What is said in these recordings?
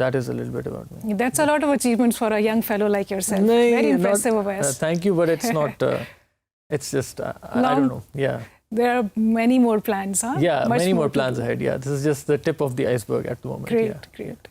that is a little bit about me. That's a lot of achievements for a young fellow like yourself. Very impressive, Uwais. Thank you, but it's not, it's just, I don't know, yeah. There are many more plans, huh? Yeah, many more plans ahead, yeah. This is just the tip of the iceberg at the moment. Great, yeah. great.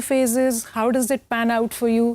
the phases? How does it pan out for you?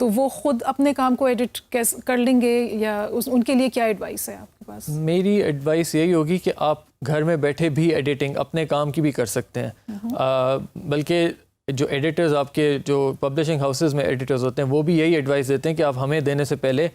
تو وہ خود اپنے کام کو edit کر لیں گے یا ان کے لیے کیا ایڈوائس ہے آپ کے پاس؟ میری ایڈوائس یہی ہوگی کہ آپ گھر میں بیٹھے بھی ایڈیٹنگ اپنے کام کی بھی کر سکتے ہیں. بلکہ جو ایڈیٹرز آپ کے جو پبلشنگ ہاؤسز میں ایڈیٹرز ہوتے ہیں وہ بھی یہی ایڈوائس دیتے ہیں کہ آپ ہمیں دینے سے پہلے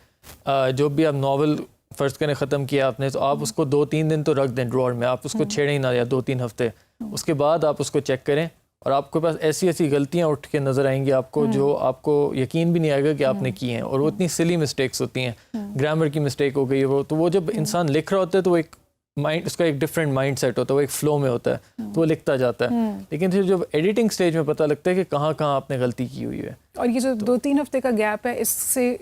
جو بھی آپ ناول فرض کریں ختم کیا آپ نے تو آپ اس کو 2-3 دن تو رکھ دیں ڈراور میں, آپ اس کو چھیڑیں ہی نہ, یا 2-3 ہفتے. اس کے بعد آپ اس کو چیک کریں اور آپ کے پاس ایسی ایسی غلطیاں اٹھ کے نظر آئیں گی آپ کو جو آپ کو یقین بھی نہیں آئے گا کہ آپ نے کی ہیں, اور وہ اتنی سلی مسٹیکس ہوتی ہیں. گرامر کی مسٹیک ہو گئی وہ, تو وہ جب انسان لکھ رہا ہوتا ہے تو وہ ایک مائنڈ, اس کا ایک ڈفرینٹ مائنڈ سیٹ ہوتا ہے, وہ ایک فلو میں ہوتا ہے تو وہ لکھتا جاتا ہے. لیکن پھر جب ایڈیٹنگ سٹیج میں پتہ لگتا ہے کہ کہاں کہاں آپ نے غلطی کی ہوئی ہے. اور یہ جو 2-3 ہفتے کا گیپ ہے اس سے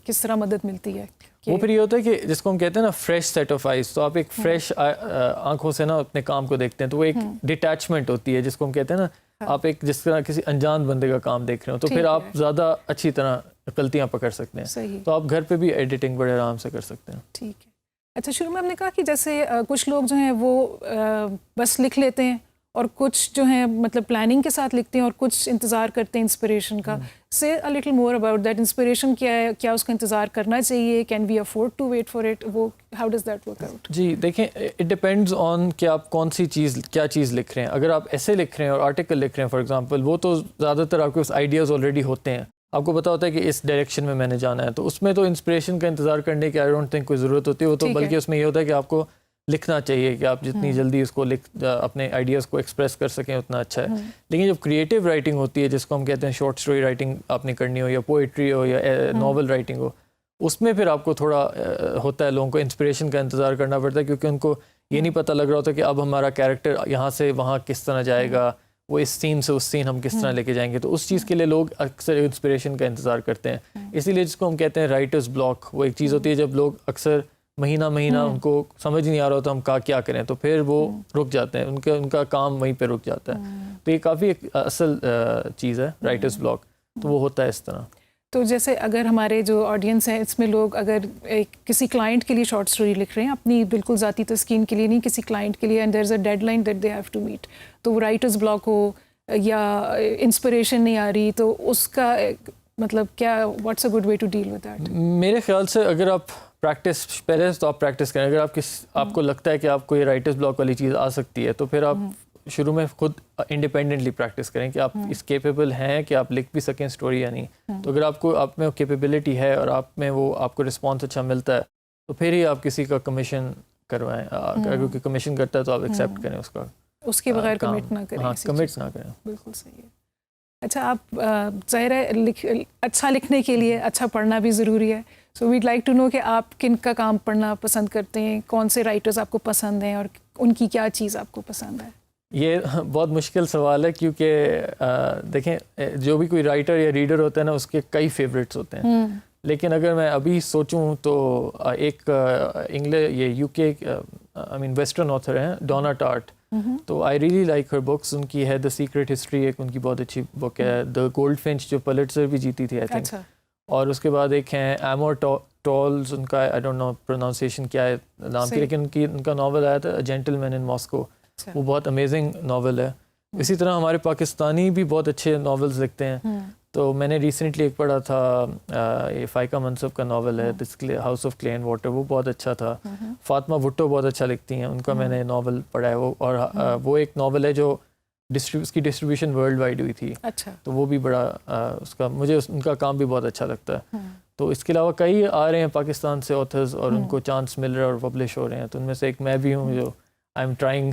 کس طرح مدد ملتی ہے؟ وہ پھر یہ ہوتا ہے کہ جس کو ہم کہتے ہیں نا فریش سیٹ آف آئیز, تو آپ ایک فریش آنکھوں سے نا اپنے کام کو دیکھتے ہیں, تو وہ ایک ڈیٹیچمنٹ ہوتی ہے جس کو ہم کہتے ہیں نا, آپ ایک جس طرح کسی انجان بندے کا کام دیکھ رہے ہو, تو پھر آپ زیادہ اچھی طرح غلطیاں پکڑ سکتے ہیں. تو آپ گھر پہ بھی ایڈیٹنگ بڑے آرام سے کر سکتے ہیں. ٹھیک ہے. اچھا, شروع میں ہم نے کہا کہ جیسے کچھ لوگ جو ہیں وہ بس لکھ لیتے ہیں اور کچھ جو ہیں مطلب پلاننگ کے ساتھ لکھتے ہیں اور کچھ انتظار کرتے ہیں انسپریشن کا. سے a little more about that. Inspiration کیا ہے, کیا اس کا انتظار کرنا چاہیے, can we afford to wait for it, وہ how does that work out? جی دیکھیں, اٹ ڈپینڈز آن کہ آپ کون سی چیز کیا چیز لکھ رہے ہیں. اگر آپ ایسے لکھ رہے ہیں اور آرٹیکل لکھ رہے ہیں فار ایگزامپل, وہ تو زیادہ تر آپ کے پاس آئیڈیاز آلریڈی ہوتے ہیں, آپ کو پتا ہوتا ہے کہ اس ڈائریکشن میں نے جانا ہے, تو اس میں تو انسپریشن کا انتظار کرنے کی آئی ڈونٹ تھنک کوئی ضرورت ہوتی ہے. وہ تو بلکہ اس میں یہ ہوتا ہے کہ آپ کو لکھنا چاہیے کہ آپ جتنی جلدی اس کو اپنے آئیڈیاز کو ایکسپریس کر سکیں اتنا اچھا ہے. لیکن جب کریٹیو رائٹنگ ہوتی ہے جس کو ہم کہتے ہیں شارٹ اسٹوری رائٹنگ آپ نے کرنی ہو, یا پوئٹری ہو, یا ناول رائٹنگ ہو, اس میں پھر آپ کو تھوڑا ہوتا ہے, لوگوں کو انسپریشن کا انتظار کرنا پڑتا ہے, کیونکہ ان کو یہ نہیں پتہ لگ رہا ہوتا کہ اب ہمارا کیریکٹر یہاں سے وہاں کس طرح جائے گا, وہ اس سین سے اس سین ہم کس طرح لے کے جائیں گے. تو اس چیز کے لیے لوگ اکثر انسپریشن کا انتظار کرتے ہیں. اسی لیے جس کو ہم کہتے ہیں رائٹرز بلاک, وہ ایک چیز ہوتی ہے جب لوگ اکثر مہینہ ان کو سمجھ نہیں آ رہا ہوتا ہم کیا کریں, تو پھر وہ رک جاتے ہیں, ان کا کام وہیں پہ رک جاتا ہے. تو یہ کافی ایک اصل چیز ہے رائٹرز بلاک, تو وہ ہوتا ہے اس طرح. تو جیسے اگر ہمارے جو آڈینس ہیں اس میں لوگ اگر کسی کلائنٹ کے لیے شارٹ اسٹوری لکھ رہے ہیں, اپنی بالکل ذاتی تسکین کے لیے نہیں, کسی کلائنٹ کے لیے, and there is a deadline that they have to meet, تو وہ رائٹرز بلاک ہو یا انسپریشن نہیں آ رہی, تو اس کا مطلب کیا, what's a good way to deal with that? میرے خیال سے اگر آپ پریکٹس, پہلے تو آپ پریکٹس کریں. اگر آپ کو لگتا ہے کہ آپ کو یہ رائٹرز بلاک والی چیز آ سکتی ہے, تو پھر آپ شروع میں خود انڈیپینڈنٹلی پریکٹس کریں کہ آپ اس کیپیبل ہیں کہ آپ لکھ بھی سکیں اسٹوری یا نہیں. تو اگر آپ میں کیپیبلٹی ہے اور آپ میں وہ آپ کو رسپانس اچھا ملتا ہے, تو پھر ہی آپ کسی کا کمیشن کروائیں. اگر کوئی کمیشن کرتا ہے تو آپ ایکسیپٹ کریں اس کا, اس کے بغیر کمٹ نہ کریں. ہاں, کمٹ نہ کریں. بالکل صحیح ہے. اچھا, آپ ظاہر ہے اچھا لکھنے کے لیے اچھا پڑھنا بھی ضروری ہے. سو ویڈ لائک ٹو نو کہ آپ کن کا کام پڑھنا پسند کرتے ہیں, کون سے رائٹرز آپ کو پسند ہیں, اور ان کی کیا چیز آپ کو پسند ہے؟ یہ بہت مشکل سوال ہے, کیونکہ دیکھیں جو بھی کوئی رائٹر یا ریڈر ہوتا ہے نا, اس کے کئی فیوریٹس ہوتے ہیں. لیکن اگر میں ابھی سوچوں تو ایک یہ U K I mean western author ہیں ڈونا ٹارٹ, تو I really like her books. ان کی ہے دا سیکرٹ ہسٹری, ایک ان کی بہت اچھی بک ہے. دا گولڈ فنچ جو پلٹزر بھی جیتی تھی آئی تھنک. اور اس کے بعد ایک ہیں ایمور ٹولز, ان کا آئی ڈونٹ نو پروناؤنسیشن کیا ہے نام کی, لیکن ان کا ناول آیا تھا جینٹل مین ان ماسکو, وہ بہت امیزنگ ناول ہے. اسی طرح ہمارے پاکستانی بھی بہت اچھے ناولز لکھتے ہیں. تو میں نے ریسنٹلی ایک پڑھا تھا, یہ فائقہ منصب کا ناول ہے this house of clay and water, وہ بہت اچھا تھا. فاطمہ بھٹو بہت اچھا لکھتی ہیں, ان کا میں نے ناول پڑھا ہے وہ, اور وہ ایک ناول ہے جو اس کی ڈسٹریبیوشن ورلڈ وائڈ ہوئی تھی. اچھا, تو وہ بھی بڑا اس کا مجھے ان کا کام بھی بہت اچھا لگتا ہے. تو اس کے علاوہ کئی آ رہے ہیں پاکستان سے آتھرز, اور ان کو چانس مل رہا ہے اور پبلش ہو رہے ہیں. تو ان میں سے ایک میں بھی ہوں جو آئی ایم ٹرائنگ.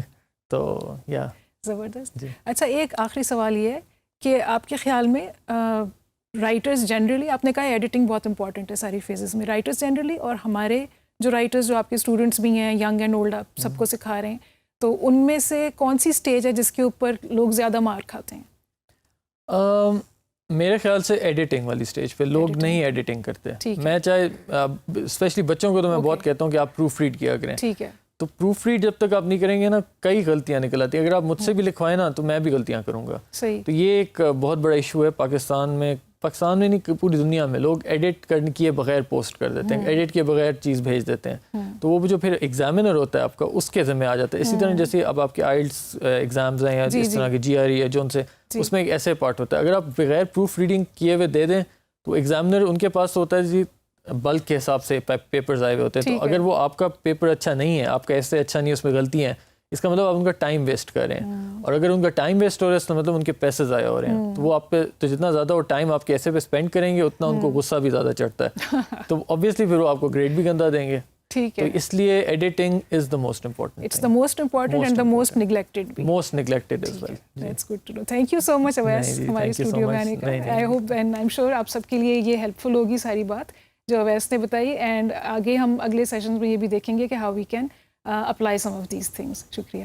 تو یا زبردست. اچھا, ایک آخری سوال یہ ہے کہ آپ کے خیال میں رائٹرز جنرلی, آپ نے کہا ایڈیٹنگ بہت امپورٹنٹ ہے ساری فیزز میں, رائٹرز جنرلی اور ہمارے جو رائٹرز جو آپ کے اسٹوڈنٹس بھی ہیں, ینگ اینڈ اولڈ, آپ سب کو سکھا رہے ہیں, تو ان میں سے کون سی اسٹیج ہے جس کے اوپر لوگ زیادہ مار کھاتے ہیں؟ میرے خیال سے ایڈیٹنگ والی اسٹیج پہ لوگ نہیں ایڈیٹنگ کرتے. میں چاہے اسپیشلی بچوں کو تو میں بہت کہتا ہوں کہ آپ پروف ریڈ کیا کریں. ٹھیک ہے. تو پروف ریڈ جب تک آپ نہیں کریں گے نا, کئی غلطیاں نکل آتی ہیں. اگر آپ مجھ سے بھی لکھوائیں نا تو میں بھی غلطیاں کروں گا. صحیح. تو یہ ایک بہت بڑا ایشو ہے پاکستان میں نہیں, پوری دنیا میں. لوگ ایڈٹ کرنے کیے بغیر پوسٹ کر دیتے ہیں, ایڈٹ کیے بغیر چیز بھیج دیتے ہیں. تو وہ جو پھر ایگزامینر ہوتا ہے آپ کا, اس کے ذمہ آ جاتا ہے. اسی طرح جیسے اب آپ کے آئلٹس ایگزامز ہیں, یا اس طرح کے GRE ہے جو ان سے, اس میں ایک ایسے پارٹ ہوتا ہے. اگر آپ بغیر پروف ریڈنگ کیے ہوئے دے دیں تو ایگزامنر ان کے پاس ہوتا ہے جی بلک کے حساب سے پیپرز آئے ہوئے ہوتے ہیں، تو اگر وہ آپ کا پیپر اچھا نہیں ہے، آپ کا ایسے اچھا نہیں ہے، اس میں غلطی ہیں، اس کا مطلب آپ ان کا ٹائم ویسٹ کر رہے ہیں، اور اگر ان کا ٹائم ویسٹ ہو رہا ہے تو مطلب ان کے پیسے ضائع ہو رہے ہیں، تو وہ آپ پہ تو جتنا زیادہ وہ ٹائم آپ کے ایسے پہ اسپینڈ کریں گے اتنا ان کو غصہ بھی زیادہ چڑھتا ہے، تو obviously پھر وہ آپ کو گریڈ بھی گندا دیں گے. ٹھیک تو ہے. اس لیے editing is the most important. It's the most important and the most neglected بھی. Most neglected as well. That's good to know. Thank you so much Awais ہمارے اسٹوڈیو میں آنے کا. I hope and I'm sure آپ سب کے لیے یہ help فل ہوگی ساری بات جو اویس نے بتائی، اینڈ آگے ہم اگلے سیشنز میں یہ بھی دیکھیں گے کہ how we can apply some of these things. شکریہ.